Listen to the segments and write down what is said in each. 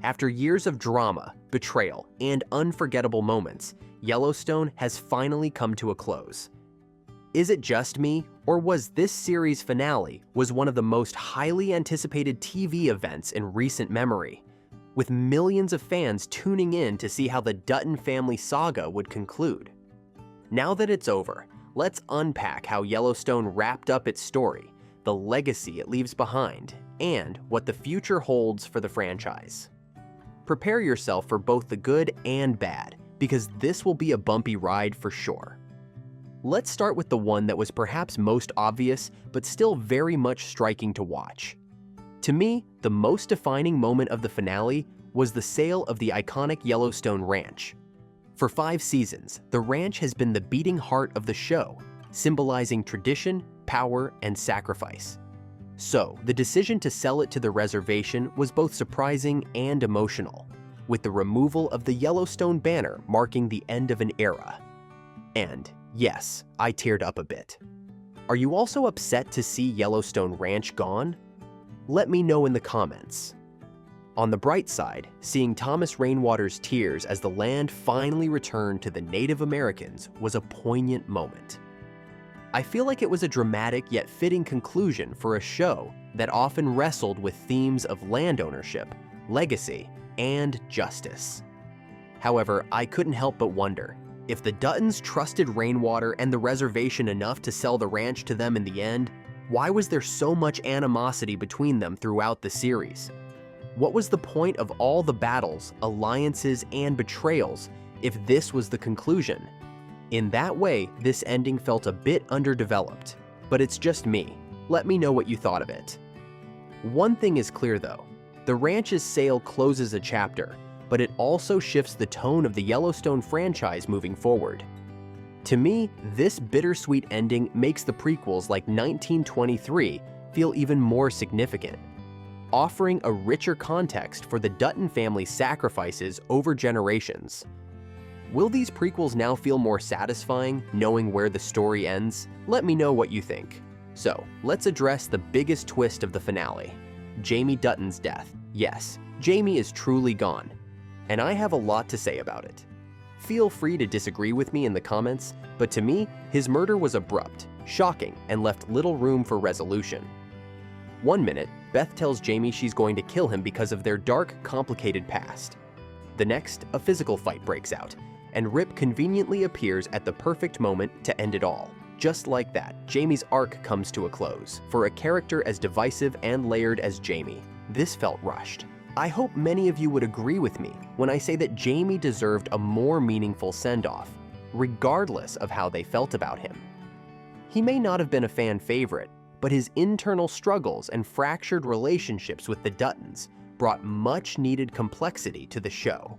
After years of drama, betrayal, and unforgettable moments, Yellowstone has finally come to a close. Is it just me, or was this series' finale one of the most highly anticipated TV events in recent memory, with millions of fans tuning in to see how the Dutton family saga would conclude? Now that it's over, let's unpack how Yellowstone wrapped up its story, the legacy it leaves behind, and what the future holds for the franchise. Prepare yourself for both the good and bad, because this will be a bumpy ride for sure. Let's start with the one that was perhaps most obvious, but still very much striking to watch. To me, the most defining moment of the finale was the sale of the iconic Yellowstone Ranch. For 5 seasons, the ranch has been the beating heart of the show, symbolizing tradition, power, and sacrifice. So, the decision to sell it to the reservation was both surprising and emotional, with the removal of the Yellowstone banner marking the end of an era. And, yes, I teared up a bit. Are you also upset to see Yellowstone Ranch gone? Let me know in the comments. On the bright side, seeing Thomas Rainwater's tears as the land finally returned to the Native Americans was a poignant moment. I feel like it was a dramatic yet fitting conclusion for a show that often wrestled with themes of land ownership, legacy, and justice. However, I couldn't help but wonder, if the Duttons trusted Rainwater and the reservation enough to sell the ranch to them in the end, why was there so much animosity between them throughout the series? What was the point of all the battles, alliances, and betrayals if this was the conclusion? In that way, this ending felt a bit underdeveloped, but it's just me. Let me know what you thought of it. One thing is clear though, the ranch's sale closes a chapter, but it also shifts the tone of the Yellowstone franchise moving forward. To me, this bittersweet ending makes the prequels like 1923 feel even more significant, offering a richer context for the Dutton family's sacrifices over generations. Will these prequels now feel more satisfying, knowing where the story ends? Let me know what you think. So, let's address the biggest twist of the finale. Jaime Dutton's death. Yes, Jaime is truly gone, and I have a lot to say about it. Feel free to disagree with me in the comments, but to me, his murder was abrupt, shocking, and left little room for resolution. One minute, Beth tells Jaime she's going to kill him because of their dark, complicated past. The next, a physical fight breaks out, and Rip conveniently appears at the perfect moment to end it all. Just like that, Jaime's arc comes to a close. For a character as divisive and layered as Jaime, this felt rushed. I hope many of you would agree with me when I say that Jaime deserved a more meaningful send-off, regardless of how they felt about him. He may not have been a fan favorite, but his internal struggles and fractured relationships with the Duttons brought much-needed complexity to the show.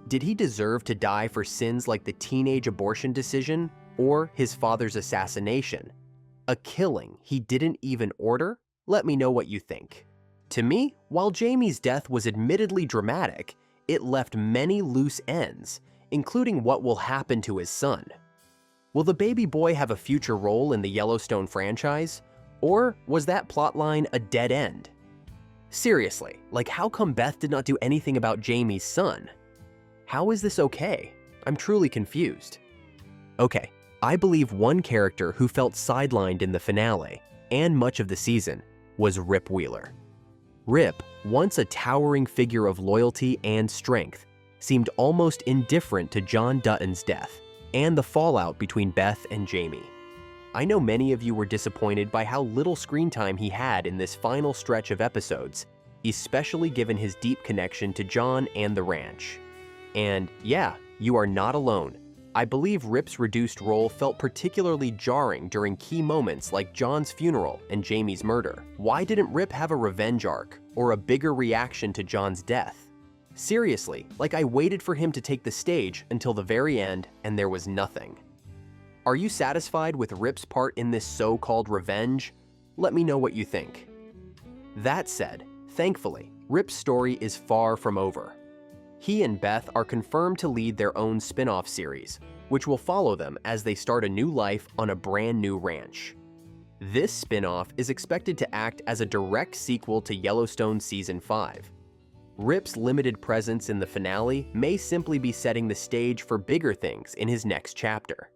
Did he deserve to die for sins like the teenage abortion decision or his father's assassination? A killing he didn't even order? Let me know what you think. To me, while Jaime's death was admittedly dramatic, it left many loose ends, including what will happen to his son. Will the baby boy have a future role in the Yellowstone franchise? Or was that plotline a dead end? Seriously, like how come Beth did not do anything about Jaime's son? How is this okay? I'm truly confused. Okay, I believe one character who felt sidelined in the finale, and much of the season, was Rip Wheeler. Rip, once a towering figure of loyalty and strength, seemed almost indifferent to John Dutton's death, and the fallout between Beth and Jaime. I know many of you were disappointed by how little screen time he had in this final stretch of episodes, especially given his deep connection to John and the ranch. And yeah, you are not alone. I believe Rip's reduced role felt particularly jarring during key moments like John's funeral and Jaime's murder. Why didn't Rip have a revenge arc or a bigger reaction to John's death? Seriously, like I waited for him to take the stage until the very end and there was nothing. Are you satisfied with Rip's part in this so-called revenge? Let me know what you think. That said, thankfully, Rip's story is far from over. He and Beth are confirmed to lead their own spin-off series, which will follow them as they start a new life on a brand new ranch. This spin-off is expected to act as a direct sequel to Yellowstone Season 5. Rip's limited presence in the finale may simply be setting the stage for bigger things in his next chapter.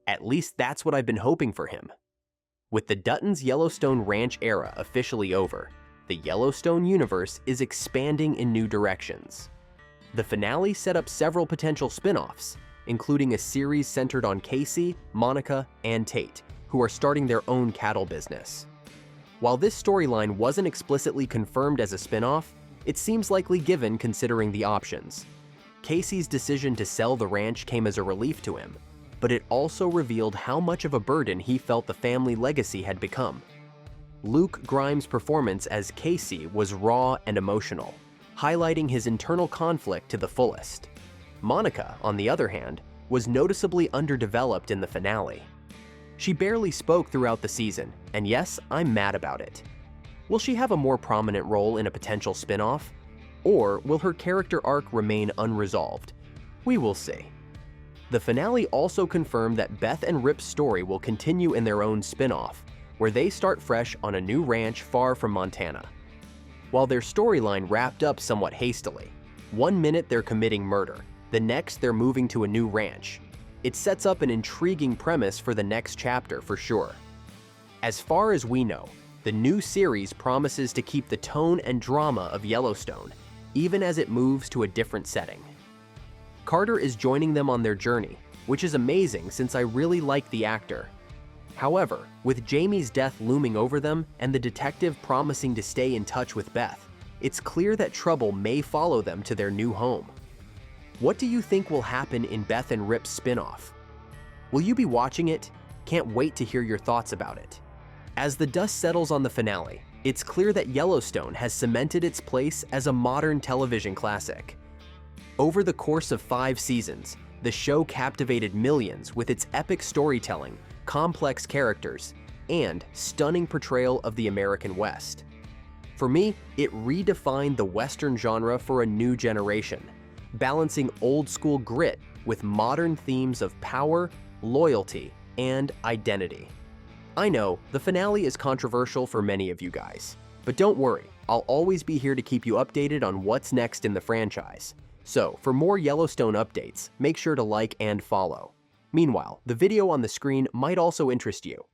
At least that's what I've been hoping for him. With the Duttons Yellowstone Ranch era officially over, the Yellowstone universe is expanding in new directions. The finale set up several potential spin-offs, including a series centered on Casey, Monica, and Tate, who are starting their own cattle business. While this storyline wasn't explicitly confirmed as a spin-off, it seems likely given considering the options. Casey's decision to sell the ranch came as a relief to him, but it also revealed how much of a burden he felt the family legacy had become. Luke Grimes' performance as Casey was raw and emotional, highlighting his internal conflict to the fullest. Monica, on the other hand, was noticeably underdeveloped in the finale. She barely spoke throughout the season, and yes, I'm mad about it. Will she have a more prominent role in a potential spin-off? Or will her character arc remain unresolved? We will see. The finale also confirmed that Beth and Rip's story will continue in their own spin-off, where they start fresh on a new ranch far from Montana. While their storyline wrapped up somewhat hastily, one minute they're committing murder, the next they're moving to a new ranch. It sets up an intriguing premise for the next chapter for sure. As far as we know, the new series promises to keep the tone and drama of Yellowstone, even as it moves to a different setting. Carter is joining them on their journey, which is amazing since I really like the actor. However, with Jaime's death looming over them and the detective promising to stay in touch with Beth, it's clear that trouble may follow them to their new home. What do you think will happen in Beth and Rip's spin-off? Will you be watching it? Can't wait to hear your thoughts about it. As the dust settles on the finale, it's clear that Yellowstone has cemented its place as a modern television classic. Over the course of 5 seasons, the show captivated millions with its epic storytelling, complex characters, and stunning portrayal of the American West. For me, it redefined the Western genre for a new generation, balancing old-school grit with modern themes of power, loyalty, and identity. I know, the finale is controversial for many of you guys, but don't worry, I'll always be here to keep you updated on what's next in the franchise. So, for more Yellowstone updates, make sure to like and follow. Meanwhile, the video on the screen might also interest you.